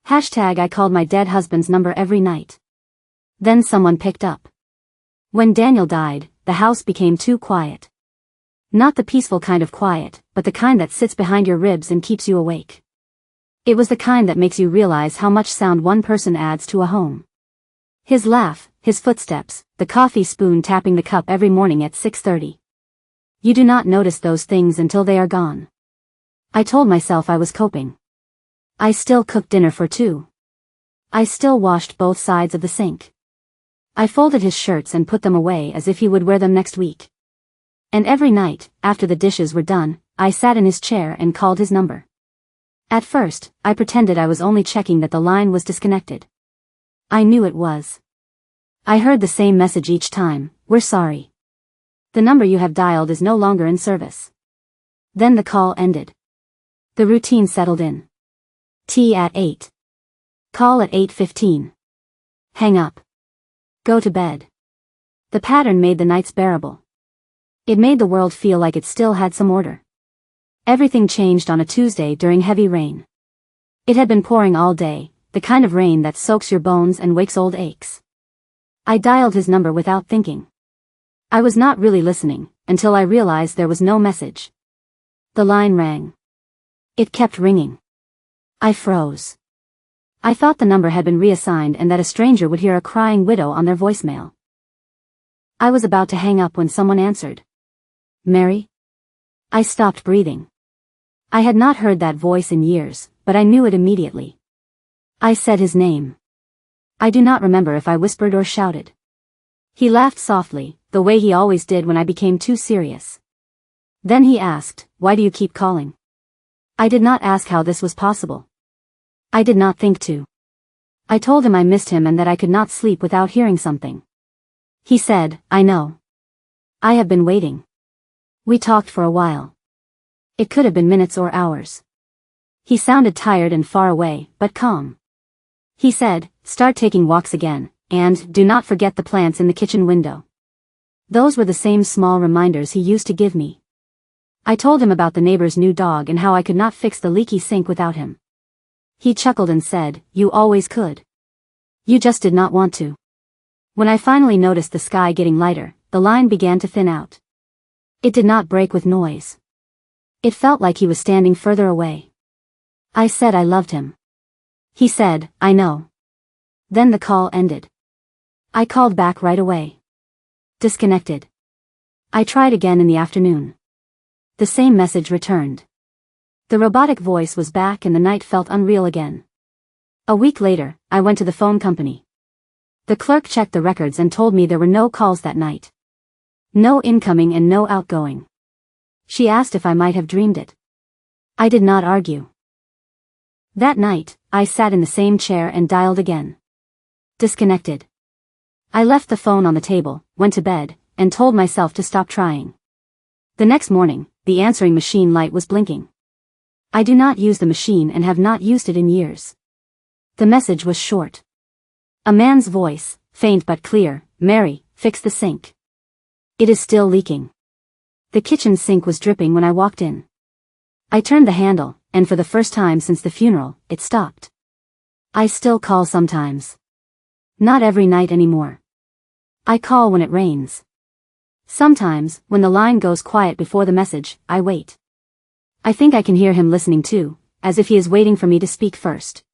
I called my dead husband's number every night. Then someone picked up. When Daniel died, the house became too quiet. Not the peaceful kind of quiet, but the kind that sits behind your ribs and keeps you awake. It was the kind that makes you realize how much sound one person adds to a home. His laugh, his footsteps, the coffee spoon tapping the cup every morning at 6:30. You do not notice those things until they are gone. I told myself I was coping. I still cooked dinner for two. I still washed both sides of the sink. I folded his shirts and put them away as if he would wear them next week. And every night, after the dishes were done, I sat in his chair and called his number. At first, I pretended I was only checking that the line was disconnected. I knew it was. I heard the same message each time: "We're sorry. The number you have dialed is no longer in service." Then the call ended. The routine settled in. Tea at 8. Call at 8:15. Hang up. Go to bed. The pattern made the nights bearable. It made the world feel like it still had some order. Everything changed on a Tuesday during heavy rain. It had been pouring all day, the kind of rain that soaks your bones and wakes old aches. I dialed his number without thinking. I was not really listening, until I realized there was no message. The line rang. It kept ringing. I froze. I thought the number had been reassigned and that a stranger would hear a crying widow on their voicemail. I was about to hang up when someone answered. "Mary?" I stopped breathing. I had not heard that voice in years, but I knew it immediately. I said his name. I do not remember if I whispered or shouted. He laughed softly, the way he always did when I became too serious. Then he asked, "Why do you keep calling?" I did not ask how this was possible. I did not think to. I told him I missed him and that I could not sleep without hearing something. He said, "I know. I have been waiting." We talked for a while. It could have been minutes or hours. He sounded tired and far away, but calm. He said, "Start taking walks again, and do not forget the plants in the kitchen window." Those were the same small reminders he used to give me. I told him about the neighbor's new dog and how I could not fix the leaky sink without him. He chuckled and said, "You always could. You just did not want to." When I finally noticed the sky getting lighter, the line began to thin out. It did not break with noise. It felt like he was standing further away. I said I loved him. He said, "I know." Then the call ended. I called back right away. Disconnected. I tried again in the afternoon. The same message returned. The robotic voice was back and the night felt unreal again. A week later, I went to the phone company. The clerk checked the records and told me there were no calls that night. No incoming and no outgoing. She asked if I might have dreamed it. I did not argue. That night, I sat in the same chair and dialed again. Disconnected. I left the phone on the table, went to bed, and told myself to stop trying. The next morning, the answering machine light was blinking. I do not use the machine and have not used it in years. The message was short. A man's voice, faint but clear: "Mary, fix the sink. It is still leaking." The kitchen sink was dripping when I walked in. I turned the handle, and for the first time since the funeral, it stopped. I still call sometimes. Not every night anymore. I call when it rains. Sometimes, when the line goes quiet before the message, I wait. I think I can hear him listening too, as if he is waiting for me to speak first.